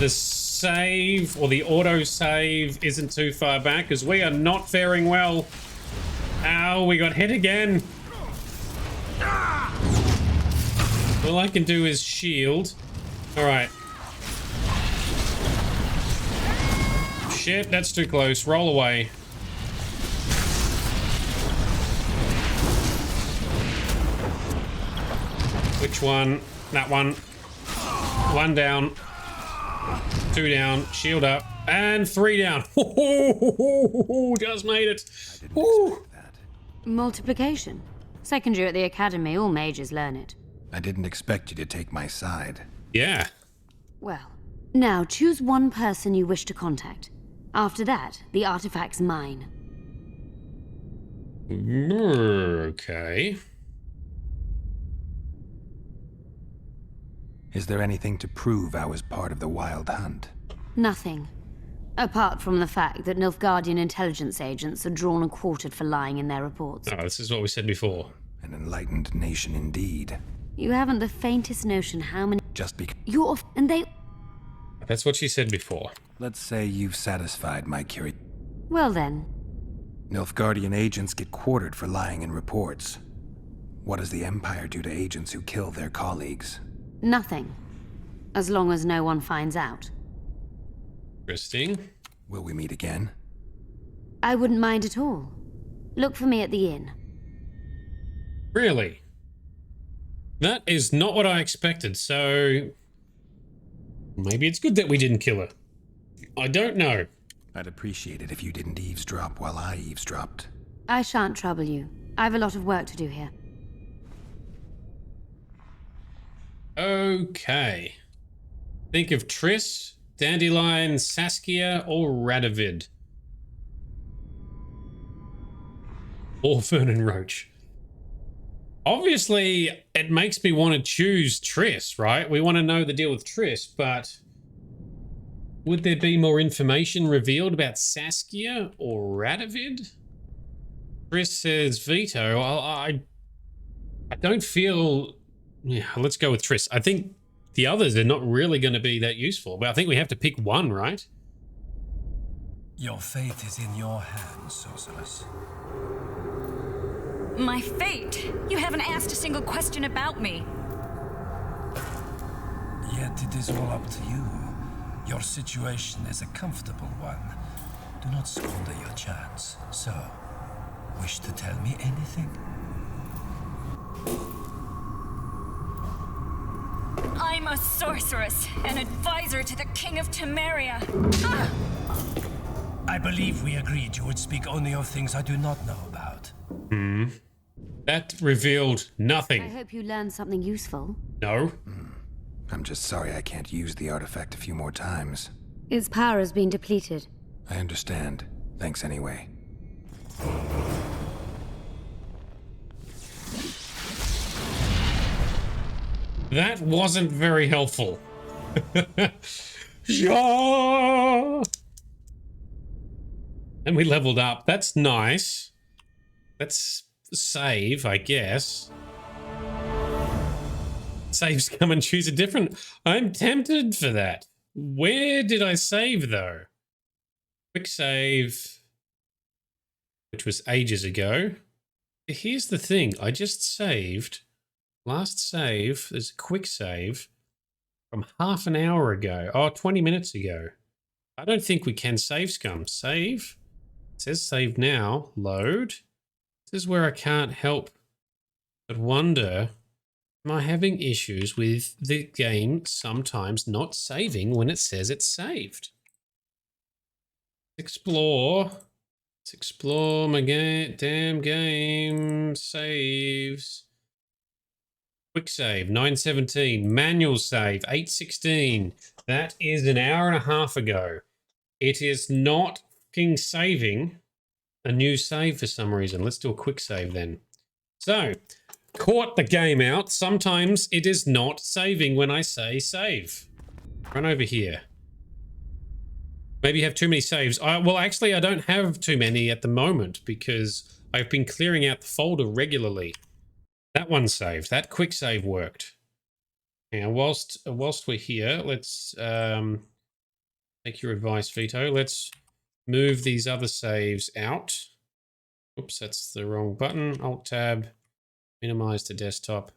save or the auto save isn't too far back, because we are not faring well. Ow, we got hit again. All I can do is shield. All right. Shit, that's too close. Roll away. Which one? That one. One down. Two down. Shield up. And 3 down. Just made it. Multiplication. Second year at the academy, all mages learn it. I didn't expect you to take my side. Yeah. Well, now choose one person you wish to contact. After that, the artifact's mine. Okay. Is there anything to prove I was part of the Wild Hunt? Nothing. Apart from the fact that Nilfgaardian intelligence agents are drawn and quartered for lying in their reports. Oh, this is what we said before. An enlightened nation indeed. You haven't the faintest notion how many... Just because... You're... and they... That's what she said before. Let's say you've satisfied my curiosity. Well then. Nilfgaardian agents get quartered for lying in reports. What does the Empire do to agents who kill their colleagues? Nothing. As long as no one finds out. Interesting. Will we meet again? I wouldn't mind at all. Look for me at the inn. Really? That is not what I expected, so... maybe it's good that we didn't kill her. I don't know. I'd appreciate it if you didn't eavesdrop while I eavesdropped. I shan't trouble you. I have a lot of work to do here. Okay. Think of Triss, Dandelion, Saskia, or Radovid. Or Vernon Roach. Obviously, it makes me want to choose Triss, right? We want to know the deal with Triss, but... would there be more information revealed about Saskia or Radovid? Triss says veto. I don't feel... yeah, let's go with Triss. I think the others are not really going to be that useful, but I think we have to pick one, right? Your fate is in your hands, sorceress. My fate? You haven't asked a single question about me. Yet it is all up to you. Your situation is a comfortable one. Do not squander your chance. So, wish to tell me anything? I'm a sorceress, an advisor to the King of Temeria. Ah! I believe we agreed you would speak only of things I do not know about. That revealed nothing. I hope you learned something useful. No. I'm just sorry I can't use the artifact a few more times. Its power has been depleted. I understand. Thanks anyway. That wasn't very helpful. Yeah. And we leveled up. That's nice. Let's save, I guess. Saves come and choose a different... I'm tempted for that. Where did I save, though? Quick save, which was ages ago. Here's the thing. I just saved... last save is a quick save from half an hour ago. Oh, 20 minutes ago. I don't think we can save scum. Save. It says save now. Load. This is where I can't help but wonder, am I having issues with the game sometimes not saving when it says it's saved? Explore. Let's explore my damn game. Saves. Quick save, 9:17. Manual save, 8:16. That is an hour and a half ago. It is not fucking saving a new save for some reason. Let's do a quick save then. So, caught the game out. Sometimes it is not saving when I say save. Run over here. Maybe you have too many saves. Well, actually, I don't have too many at the moment because I've been clearing out the folder regularly. That one saved. That quick save worked. Now, whilst we're here, let's take your advice, Vito. Let's move these other saves out. Oops, that's the wrong button. Alt-Tab, minimize to desktop,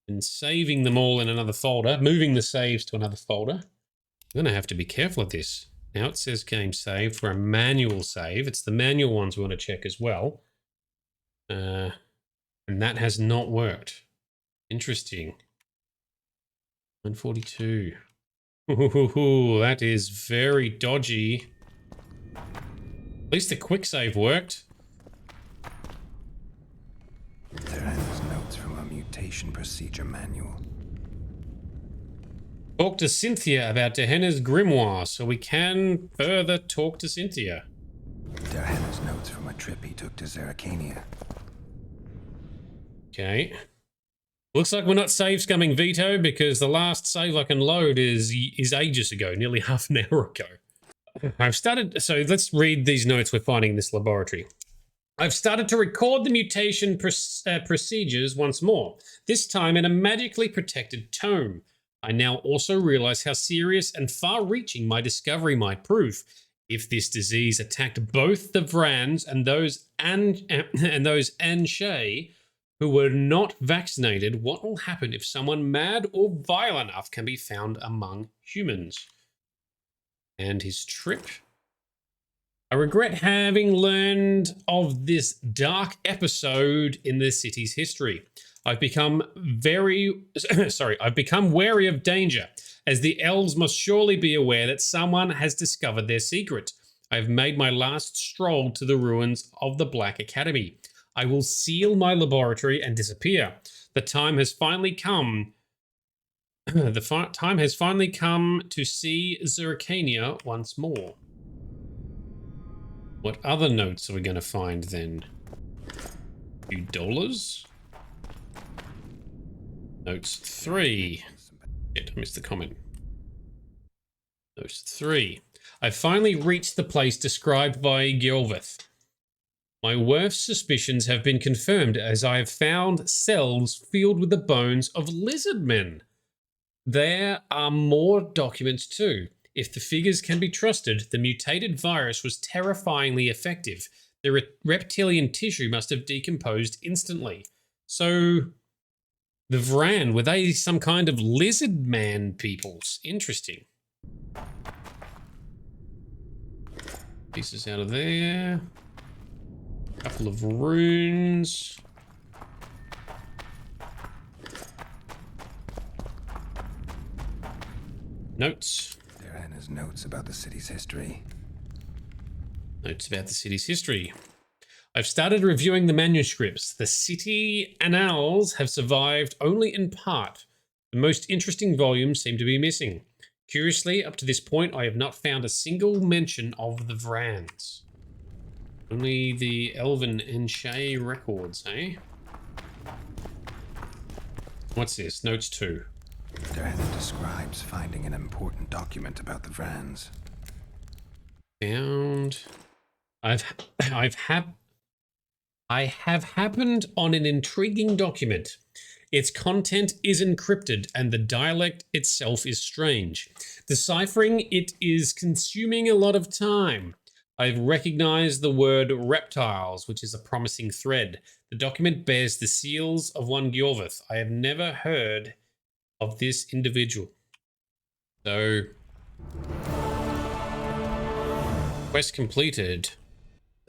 and saving them all in another folder, moving the saves to another folder. I'm going to have to be careful of this. Now it says game saved for a manual save. It's the manual ones we want to check as well. And that has not worked. Interesting. 142. Ooh, that is very dodgy. At least the quick save worked. There ends notes from a mutation procedure manual. Talk to Cynthia about Dehenna's grimoire, so we can further talk to Cynthia. Dehenna's notes from a trip he took to Zerrikania. Okay. Looks like we're not save scumming, Vito, because the last save I can load is ages ago, nearly half an hour ago. I've started, so let's read these notes we're finding in this laboratory. I've started to record the mutation procedures once more, this time in a magically protected tome. I now also realize how serious and far-reaching my discovery might prove. If this disease attacked both the Vrans and those Anshe who were not vaccinated, what will happen if someone mad or vile enough can be found among humans? And his trip. I regret having learned of this dark episode in the city's history. I've become wary of danger, as the elves must surely be aware that someone has discovered their secret. I've made my last stroll to the ruins of the Black Academy. I will seal my laboratory and disappear. The time has finally come. Time has finally come to see Zerrikania once more. What other notes are we going to find then? $2. Notes 3. Shit, I missed the comment. Notes 3. I finally reached the place described by Gilveth. My worst suspicions have been confirmed as I have found cells filled with the bones of lizard men. There are more documents too. If the figures can be trusted, the mutated virus was terrifyingly effective. The reptilian tissue must have decomposed instantly. So, the Vran, were they some kind of lizard man peoples? Interesting. Pieces out of there. Couple of runes. Notes. Dehenna's notes about the city's history. Notes about the city's history. I've started reviewing the manuscripts. The city annals have survived only in part. The most interesting volumes seem to be missing. Curiously, up to this point, I have not found a single mention of the Vrans. Only the Elven Anshe records, eh? What's this? Notes 2. Dehenna describes finding an important document about the Vrans. Found. I have happened on an intriguing document. Its content is encrypted and the dialect itself is strange. Deciphering it is consuming a lot of time. I've recognized the word reptiles, which is a promising thread. The document bears the seals of one Gjorvith. I have never heard of this individual. So, quest completed.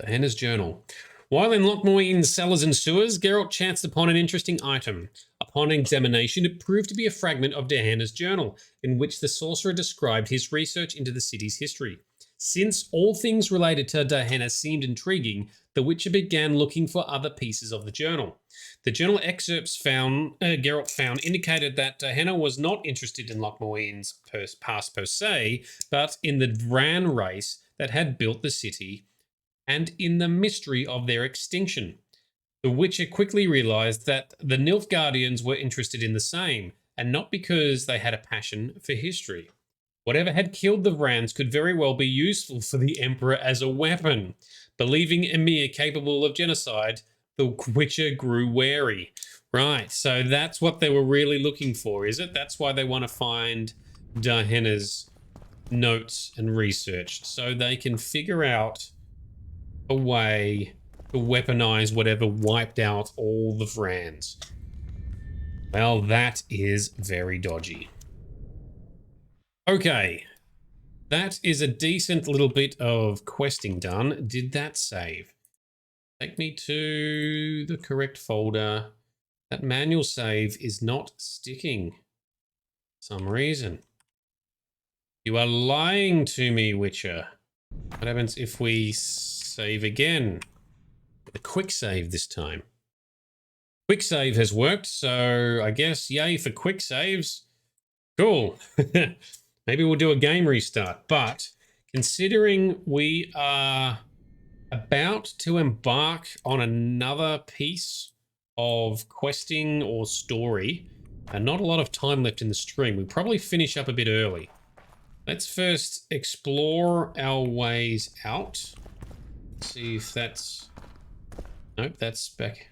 Dehenna's journal. While in Muinne's cellars and sewers, Geralt chanced upon an interesting item. Upon examination, it proved to be a fragment of Dehenna's journal, in which the sorcerer described his research into the city's history. Since all things related to Dehenna seemed intriguing, the Witcher began looking for other pieces of the journal. The journal excerpts Geralt found indicated that Dehenna was not interested in Muinne's past per se, but in the Vran race that had built the city and in the mystery of their extinction. The Witcher quickly realized that the Nilfgaardians were interested in the same, and not because they had a passion for history. Whatever had killed the Vrans could very well be useful for the Emperor as a weapon. Believing Emir capable of genocide, the Witcher grew wary. Right, so that's what they were really looking for, is it? That's why they want to find Diana's notes and research, so they can figure out a way to weaponize whatever wiped out all the Vrans. Well, that is very dodgy. Okay, that is a decent little bit of questing done. Did that save? Take me to the correct folder. That manual save is not sticking for some reason. You are lying to me, Witcher. What happens if we save again? A quick save this time. Quick save has worked, so I guess yay for quick saves. Cool. Maybe we'll do a game restart, but considering we are about to embark on another piece of questing or story, and not a lot of time left in the stream, we probably finish up a bit early. Let's first explore our ways out. See if that's... Nope, that's back.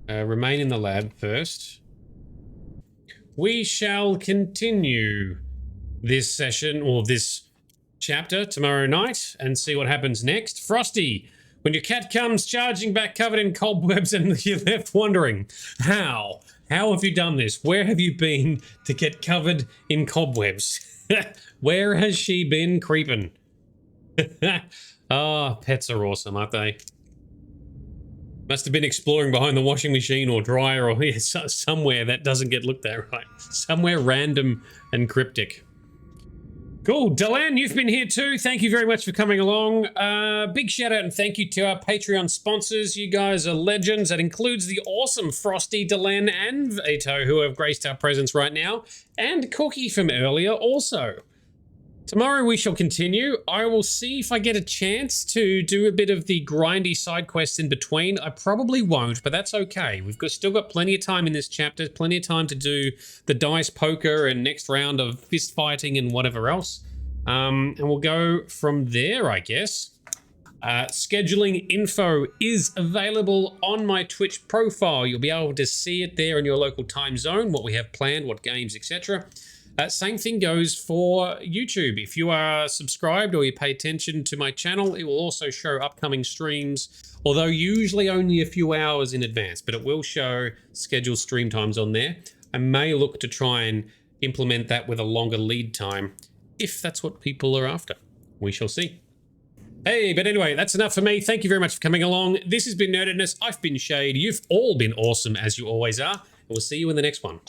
Remain in the lab first. We shall continue this session, or this chapter, tomorrow night, and see what happens next. Frosty, when your cat comes charging back covered in cobwebs and you're left wondering, how? How have you done this? Where have you been to get covered in cobwebs? Where has she been creeping? Ah, pets are awesome, aren't they? Must have been exploring behind the washing machine or dryer or somewhere that doesn't get looked at right. Somewhere random and cryptic. Cool. Delan, you've been here too. Thank you very much for coming along. Big shout out and thank you to our Patreon sponsors. You guys are legends. That includes the awesome Frosty, Delan, and Vito, who have graced our presence right now, and Cookie from earlier also. Tomorrow we shall continue. I will see if I get a chance to do a bit of the grindy side quests in between. I probably won't, but that's okay. We've still got plenty of time in this chapter, plenty of time to do the dice poker and next round of fist fighting and whatever else. And we'll go from there, I guess. Scheduling info is available on my Twitch profile. You'll be able to see it there in your local time zone, what we have planned, what games, etc. Same thing goes for YouTube. If you are subscribed or you pay attention to my channel, it will also show upcoming streams, although usually only a few hours in advance, but it will show scheduled stream times on there. I may look to try and implement that with a longer lead time, if that's what people are after. We shall see. Hey, but anyway, that's enough for me. Thank you very much for coming along. This has been Nerdedness. I've been Shade. You've all been awesome, as you always are. And we'll see you in the next one.